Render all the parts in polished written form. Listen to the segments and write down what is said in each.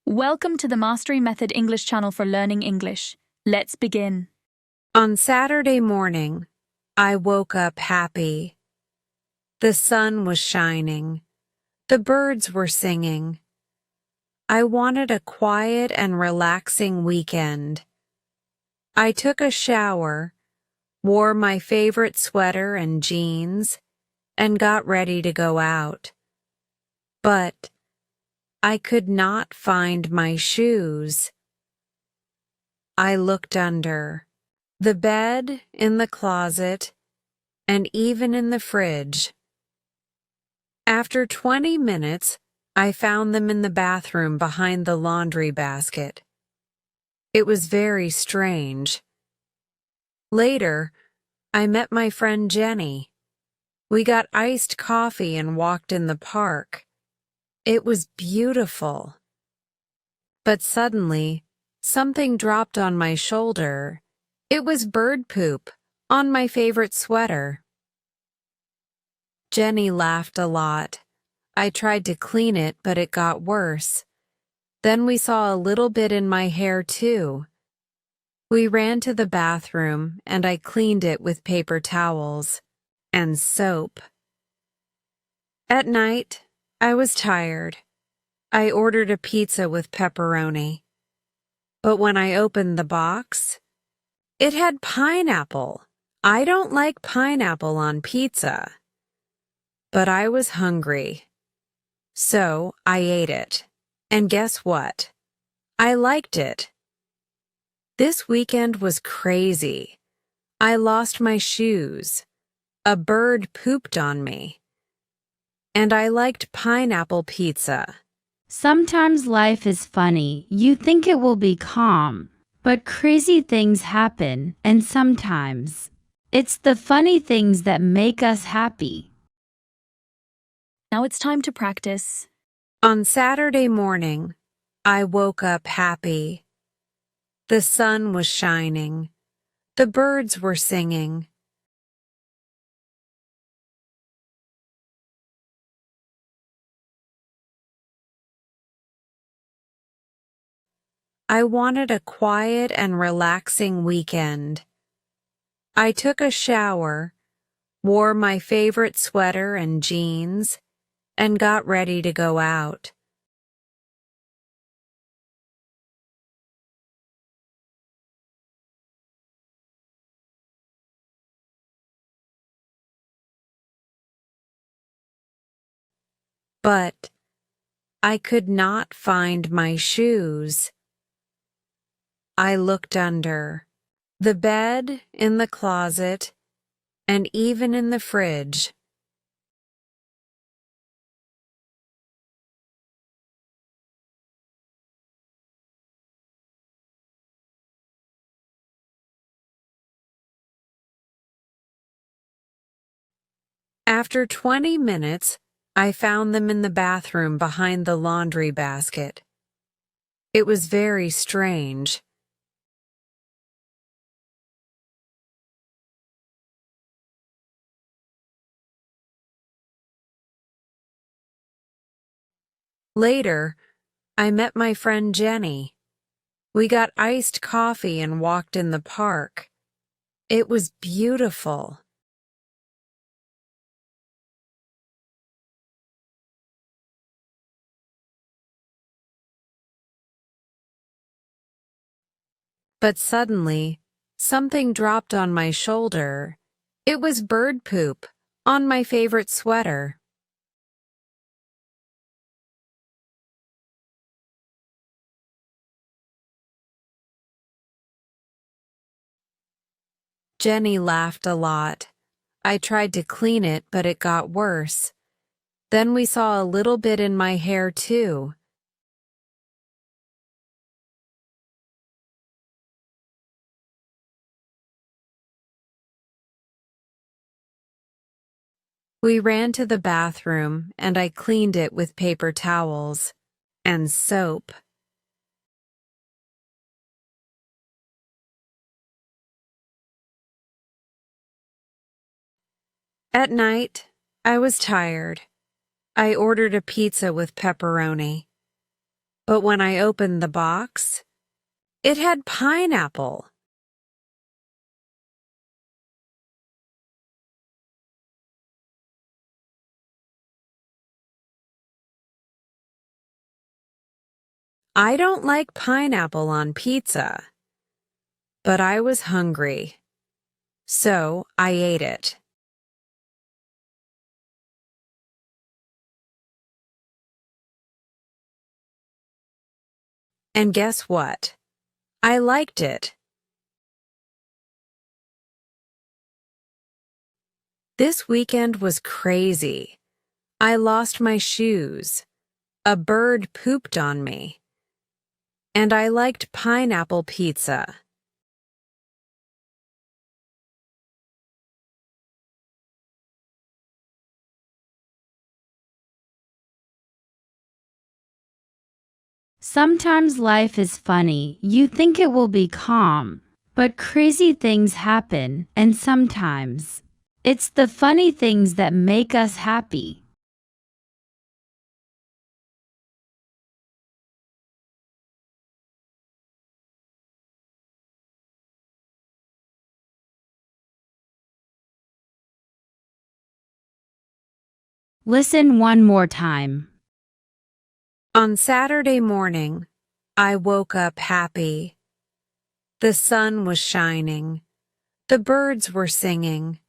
Welcome to the Mastery Method English channel for learning English. Let's begin. On Saturday morning, I woke up happy. The sun was shining. The birds were singing. I wanted a quiet and relaxing weekend. I took a shower, wore my favorite sweater and jeans, and got ready to go out. But I could not find my shoes. I looked under the bed, in the closet, and even in the fridge. After 20 minutes, I found them in the bathroom behind the laundry basket. It was very strange. Later, I met my friend Jenny. We got iced coffee and walked in the park. It was beautiful. But suddenly, something dropped on my shoulder. It was bird poop on my favorite sweater. Jenny laughed a lot. I tried to clean it, but it got worse. Then we saw a little bit in my hair, too. We ran to the bathroom, and I cleaned it with paper towels and soap. At night, I was tired. I ordered a pizza with pepperoni. But when I opened the box, it had pineapple. I don't like pineapple on pizza. But I was hungry. So I ate it. And guess what? I liked it. This weekend was crazy. I lost my shoes. A bird pooped on me. And I liked pineapple pizza. Sometimes life is funny. You think it will be calm, but crazy things happen, and sometimes it's the funny things that make us happy. Now it's time to practice. On Saturday morning, I woke up happy. The sun was shining. The birds were singing. I wanted a quiet and relaxing weekend. I took a shower, wore my favorite sweater and jeans, and got ready to go out. But I could not find my shoes. I looked under the bed, in the closet, and even in the fridge. After 20 minutes, I found them in the bathroom behind the laundry basket. It was very strange. Later, I met my friend Jenny. We got iced coffee and walked in the park. It was beautiful. But suddenly, something dropped on my shoulder. It was bird poop on my favorite sweater. Jenny laughed a lot. I tried to clean it, but it got worse. Then we saw a little bit in my hair, too. We ran to the bathroom, and I cleaned it with paper towels and soap. At night, I was tired. I ordered a pizza with pepperoni. But when I opened the box, it had pineapple. I don't like pineapple on pizza, but I was hungry, so I ate it. And guess what? I liked it. This weekend was crazy. I lost my shoes. A bird pooped on me. And I liked pineapple pizza. Sometimes life is funny. You think it will be calm, but crazy things happen, and sometimes it's the funny things that make us happy. Listen one more time. On Saturday morning, I woke up happy. The sun was shining. The birds were singing.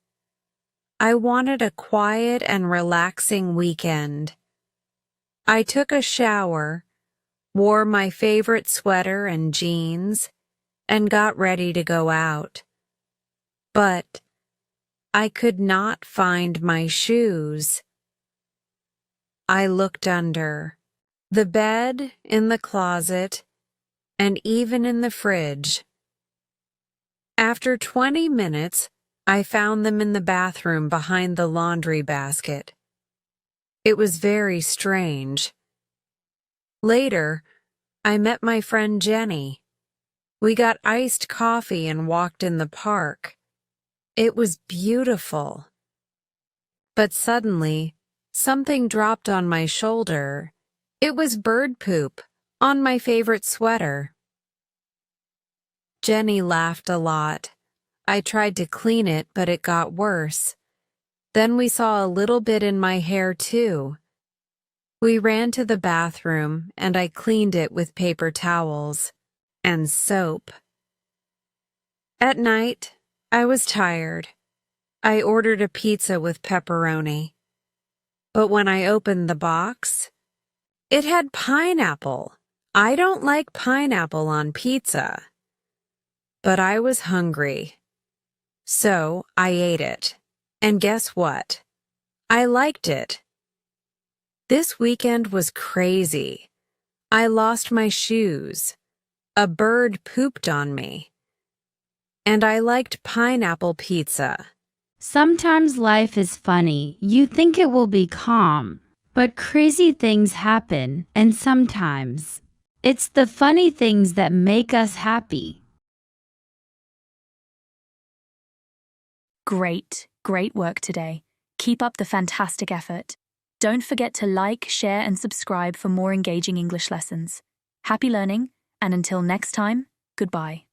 I wanted a quiet and relaxing weekend. I took a shower, wore my favorite sweater and jeans, and got ready to go out. But I could not find my shoes. I looked under the bed, in the closet, and even in the fridge. After 20 minutes, I found them in the bathroom behind the laundry basket. It was very strange. Later, I met my friend Jenny. We got iced coffee and walked in the park. It was beautiful. But suddenly, something dropped on my shoulder. It was bird poop on my favorite sweater. Jenny laughed a lot. I tried to clean it, but it got worse. Then we saw a little bit in my hair, too. We ran to the bathroom, and I cleaned it with paper towels and soap. At night, I was tired. I ordered a pizza with pepperoni. But when I opened the box, it had pineapple. I don't like pineapple on pizza. But I was hungry, so I ate it. And guess what? I liked it. This weekend was crazy. I lost my shoes. A bird pooped on me. And I liked pineapple pizza. Sometimes life is funny. You think it will be calm, but crazy things happen, and sometimes it's the funny things that make us happy. Great work today. Keep up the fantastic effort. Don't forget to like, share, and subscribe for more engaging English lessons. Happy learning, and until next time, goodbye.